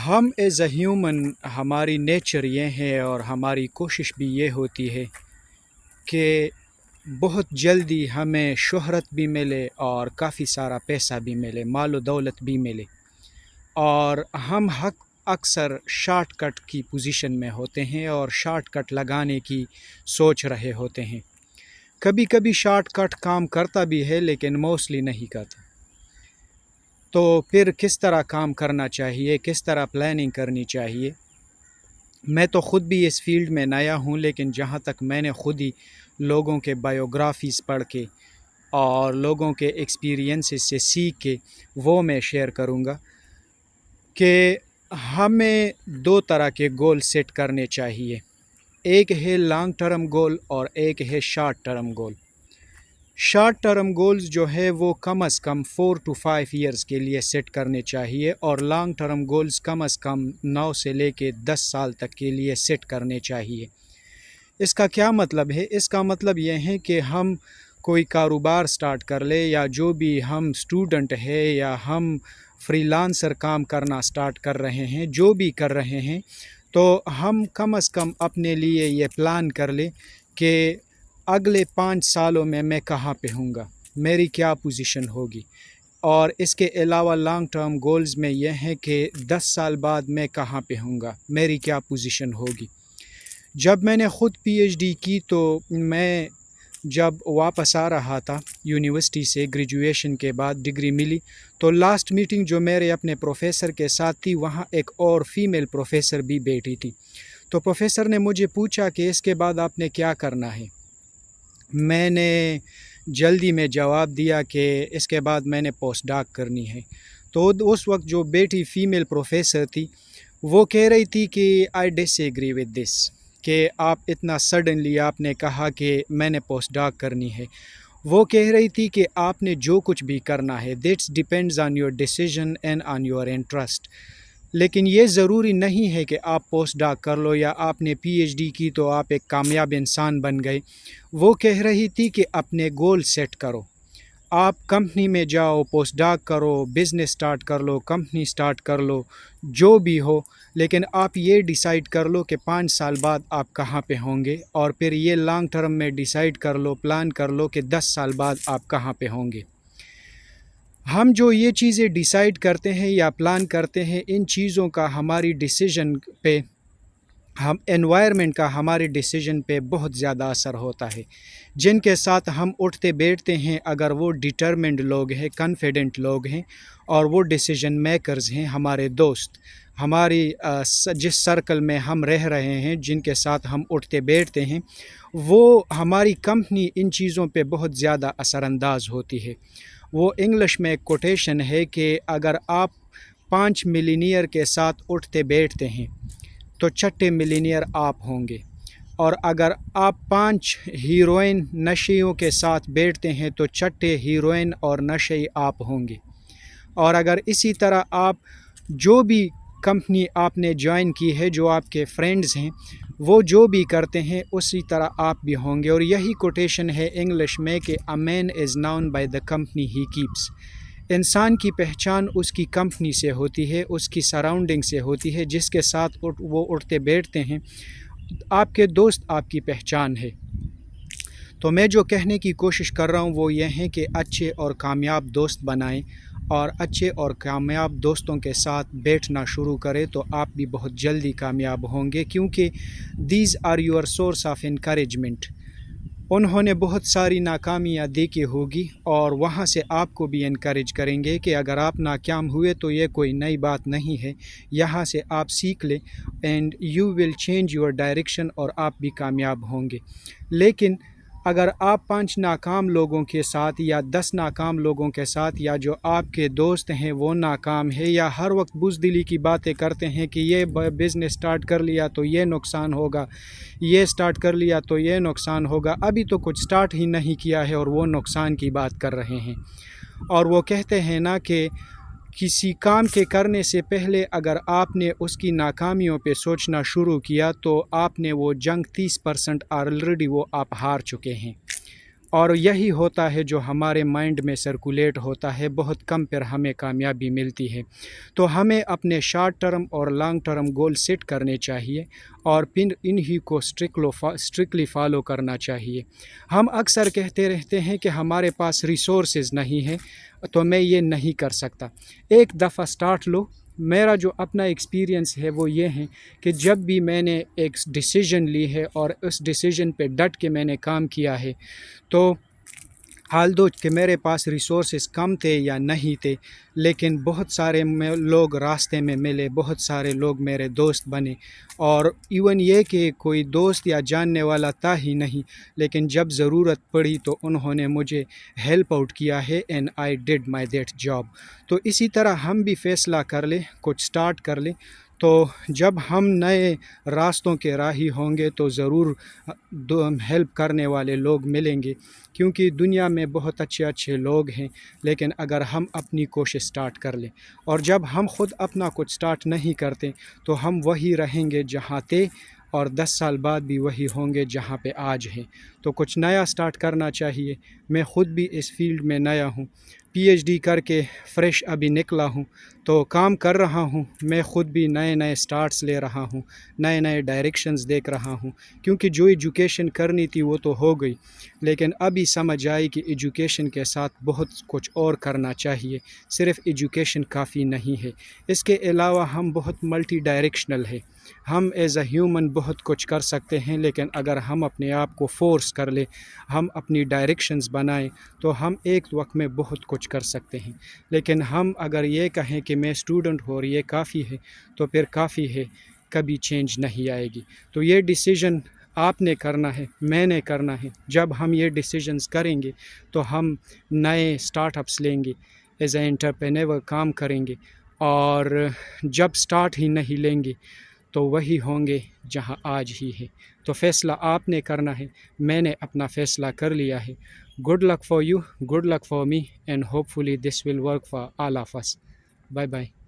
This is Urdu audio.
ہم ایز اے ہیومن ہماری نیچر یہ ہے اور ہماری کوشش بھی یہ ہوتی ہے کہ بہت جلدی ہمیں شہرت بھی ملے اور کافی سارا پیسہ بھی ملے، مال و دولت بھی ملے، اور ہم اکثر شارٹ کٹ کی پوزیشن میں ہوتے ہیں اور شارٹ کٹ لگانے کی سوچ رہے ہوتے ہیں۔ کبھی کبھی شارٹ کٹ کام کرتا بھی ہے لیکن موسٹلی نہیں کرتا۔ تو پھر کس طرح کام کرنا چاہیے، کس طرح پلاننگ کرنی چاہیے؟ میں تو خود بھی اس فیلڈ میں نیا ہوں، لیکن جہاں تک میں نے خود ہی لوگوں کے بایوگرافیز پڑھ کے اور لوگوں کے ایکسپیرینسز سے سیکھ کے وہ میں شیئر کروں گا کہ ہمیں دو طرح کے گول سیٹ کرنے چاہیے۔ ایک ہے لانگ ٹرم گول اور ایک ہے short term goal. Short term goals جو ہے وہ کم از کم 4 to 5 ایئرز کے لیے سیٹ کرنے چاہیے، اور لانگ ٹرم گولز کم از کم 9 سے لے کے 10 سال تک کے لیے سیٹ کرنے چاہیے۔ اس کا کیا مطلب ہے؟ اس کا مطلب یہ ہے کہ ہم کوئی کاروبار سٹارٹ کر لے، یا جو بھی ہم سٹوڈنٹ ہے یا ہم فری لانسر کام کرنا سٹارٹ کر رہے ہیں، جو بھی کر رہے ہیں، تو ہم کم از کم اپنے لیے یہ پلان کر لیں کہ اگلے 5 سالوں میں کہاں پہ ہوں گا، میری کیا پوزیشن ہوگی۔ اور اس کے علاوہ لانگ ٹرم گولز میں یہ ہے کہ 10 سال بعد میں کہاں پہ ہوں گا، میری کیا پوزیشن ہوگی۔ جب میں نے خود پی ایچ ڈی کی تو میں جب واپس آ رہا تھا یونیورسٹی سے، گریجویشن کے بعد ڈگری ملی، تو لاسٹ میٹنگ جو میرے اپنے پروفیسر کے ساتھ تھی، وہاں ایک اور فیمیل پروفیسر بھی بیٹھی تھی۔ تو پروفیسر نے مجھے پوچھا کہ اس کے بعد آپ نے کیا کرنا ہے۔ میں نے جلدی میں جواب دیا کہ اس کے بعد میں نے پوسٹ ڈاک کرنی ہے۔ تو اس وقت جو بیٹی فیمیل پروفیسر تھی وہ کہہ رہی تھی کہ آئی ڈس ایگری ود دس، کہ آپ اتنا سڈنلی آپ نے کہا کہ میں نے پوسٹ ڈاک کرنی ہے۔ وہ کہہ رہی تھی کہ آپ نے جو کچھ بھی کرنا ہے، that's depends on your decision and on your interest, لیکن یہ ضروری نہیں ہے کہ آپ پوسٹ ڈاک کر لو یا آپ نے پی ایچ ڈی کی تو آپ ایک کامیاب انسان بن گئے۔ وہ کہہ رہی تھی کہ اپنے گول سیٹ کرو، آپ کمپنی میں جاؤ، پوسٹ ڈاک کرو، بزنس سٹارٹ کر لو، کمپنی سٹارٹ کر لو، جو بھی ہو، لیکن آپ یہ ڈیسائیڈ کر لو کہ 5 سال بعد آپ کہاں پہ ہوں گے، اور پھر یہ لانگ ٹرم میں ڈیسائیڈ کر لو، پلان کر لو کہ 10 سال بعد آپ کہاں پہ ہوں گے۔ ہم جو یہ چیزیں ڈیسائیڈ کرتے ہیں یا پلان کرتے ہیں، ان چیزوں کا ہماری ڈیسیژن پہ، ہم انوائرمنٹ کا ہمارے ڈیسیژن پہ بہت زیادہ اثر ہوتا ہے۔ جن کے ساتھ ہم اٹھتے بیٹھتے ہیں، اگر وہ ڈٹرمنڈ لوگ ہیں، کانفیڈنٹ لوگ ہیں، اور وہ ڈیسیژن میکرز ہیں، ہمارے دوست، ہماری جس سرکل میں ہم رہ رہے ہیں، جن کے ساتھ ہم اٹھتے بیٹھتے ہیں، وہ ہماری کمپنی ان چیزوں پہ بہت زیادہ اثر انداز ہوتی ہے۔ وہ انگلش میں ایک کوٹیشن ہے کہ اگر آپ 5 ملینئر کے ساتھ اٹھتے بیٹھتے ہیں تو 6 ملینئر آپ ہوں گے، اور اگر آپ 5 ہیروئن نشیوں کے ساتھ بیٹھتے ہیں تو 6 ہیروئن اور نشئی آپ ہوں گے۔ اور اگر اسی طرح آپ جو بھی کمپنی آپ نے جوائن کی ہے، جو آپ کے فرینڈز ہیں، وہ جو بھی کرتے ہیں اسی طرح آپ بھی ہوں گے۔ اور یہی کوٹیشن ہے انگلش میں کہ a man is known by the company he keeps. انسان کی پہچان اس کی کمپنی سے ہوتی ہے، اس کی سراؤنڈنگ سے ہوتی ہے، جس کے ساتھ وہ اٹھتے بیٹھتے ہیں۔ آپ کے دوست آپ کی پہچان ہے۔ تو میں جو کہنے کی کوشش کر رہا ہوں وہ یہ ہے کہ اچھے اور کامیاب دوست بنائیں، اور اچھے اور کامیاب دوستوں کے ساتھ بیٹھنا شروع کریں تو آپ بھی بہت جلدی کامیاب ہوں گے، کیونکہ these are your source of encouragement. انہوں نے بہت ساری ناکامیاں دیکھی ہوگی، اور وہاں سے آپ کو بھی انکریج کریں گے کہ اگر آپ ناکام ہوئے تو یہ کوئی نئی بات نہیں ہے، یہاں سے آپ سیکھ لیں، and you will change your direction, اور آپ بھی کامیاب ہوں گے۔ لیکن اگر آپ 5 ناکام لوگوں کے ساتھ یا 10 ناکام لوگوں کے ساتھ، یا جو آپ کے دوست ہیں وہ ناکام ہے، یا ہر وقت بزدلی کی باتیں کرتے ہیں کہ یہ بزنس سٹارٹ کر لیا تو یہ نقصان ہوگا، یہ سٹارٹ کر لیا تو یہ نقصان ہوگا، ابھی تو کچھ سٹارٹ ہی نہیں کیا ہے اور وہ نقصان کی بات کر رہے ہیں۔ اور وہ کہتے ہیں نا کہ کسی کام کے کرنے سے پہلے اگر آپ نے اس کی ناکامیوں پہ سوچنا شروع کیا تو آپ نے وہ جنگ 30% آلریڈی وہ آپ ہار چکے ہیں۔ اور یہی ہوتا ہے جو ہمارے مائنڈ میں سرکولیٹ ہوتا ہے، بہت کم پر ہمیں کامیابی ملتی ہے۔ تو ہمیں اپنے شارٹ ٹرم اور لانگ ٹرم گول سیٹ کرنے چاہیے اور پھر انہی کو اسٹرکٹلی فالو کرنا چاہیے۔ ہم اکثر کہتے رہتے ہیں کہ ہمارے پاس ریسورسز نہیں ہیں تو میں یہ نہیں کر سکتا۔ ایک دفعہ سٹارٹ لو۔ میرا جو اپنا ایکسپیرینس ہے وہ یہ ہے کہ جب بھی میں نے ایک ڈیسیژن لی ہے اور اس ڈیسیژن پہ ڈٹ کے میں نے کام کیا ہے، تو حال دو کہ میرے پاس ریسورسز کم تھے یا نہیں تھے، لیکن بہت سارے لوگ راستے میں ملے، بہت سارے لوگ میرے دوست بنے، اور ایون یہ کہ کوئی دوست یا جاننے والا تھا ہی نہیں، لیکن جب ضرورت پڑی تو انہوں نے مجھے ہیلپ آؤٹ کیا ہے، and I did my that job. تو اسی طرح ہم بھی فیصلہ کر لیں، کچھ سٹارٹ کر لیں، تو جب ہم نئے راستوں کے راہی ہوں گے تو ضرور ہیلپ کرنے والے لوگ ملیں گے، کیونکہ دنیا میں بہت اچھے اچھے لوگ ہیں، لیکن اگر ہم اپنی کوشش سٹارٹ کر لیں، اور جب ہم خود اپنا کچھ سٹارٹ نہیں کرتے تو ہم وہی رہیں گے جہاں تھے، اور 10 سال بعد بھی وہی ہوں گے جہاں پہ آج ہیں۔ تو کچھ نیا سٹارٹ کرنا چاہیے۔ میں خود بھی اس فیلڈ میں نیا ہوں، پی ایچ ڈی کر کے فریش ابھی نکلا ہوں، تو کام کر رہا ہوں۔ میں خود بھی نئے نئے سٹارٹس لے رہا ہوں، نئے نئے ڈائریکشنز دیکھ رہا ہوں، کیونکہ جو ایجوکیشن کرنی تھی وہ تو ہو گئی، لیکن ابھی سمجھ آئی کہ ایجوکیشن کے ساتھ بہت کچھ اور کرنا چاہیے، صرف ایجوکیشن کافی نہیں ہے۔ اس کے علاوہ ہم بہت ملٹی ڈائریکشنل ہے۔ ہم ایز اے ہیومن بہت کچھ کر سکتے ہیں، لیکن اگر ہم اپنے آپ کو فورس کر لیں، ہم اپنی ڈائریکشنز بنائیں، تو ہم ایک وقت میں بہت کچھ کر سکتے ہیں۔ لیکن ہم اگر یہ کہیں کہ میں اسٹوڈنٹ ہوں اور یہ کافی ہے، تو پھر کافی ہے، کبھی چینج نہیں آئے گی۔ تو یہ ڈیسیژن آپ نے کرنا ہے، میں نے کرنا ہے۔ جب ہم یہ ڈیسیژنز کریں گے تو ہم نئے سٹارٹ اپس لیں گے، ایز اے انٹرپرینور کام کریں گے، اور جب سٹارٹ ہی نہیں لیں گے تو وہی ہوں گے جہاں آج ہی ہے۔ تو فیصلہ آپ نے کرنا ہے، میں نے اپنا فیصلہ کر لیا ہے۔ Good luck for you, good luck for me, and hopefully this will work for all of us. Bye bye.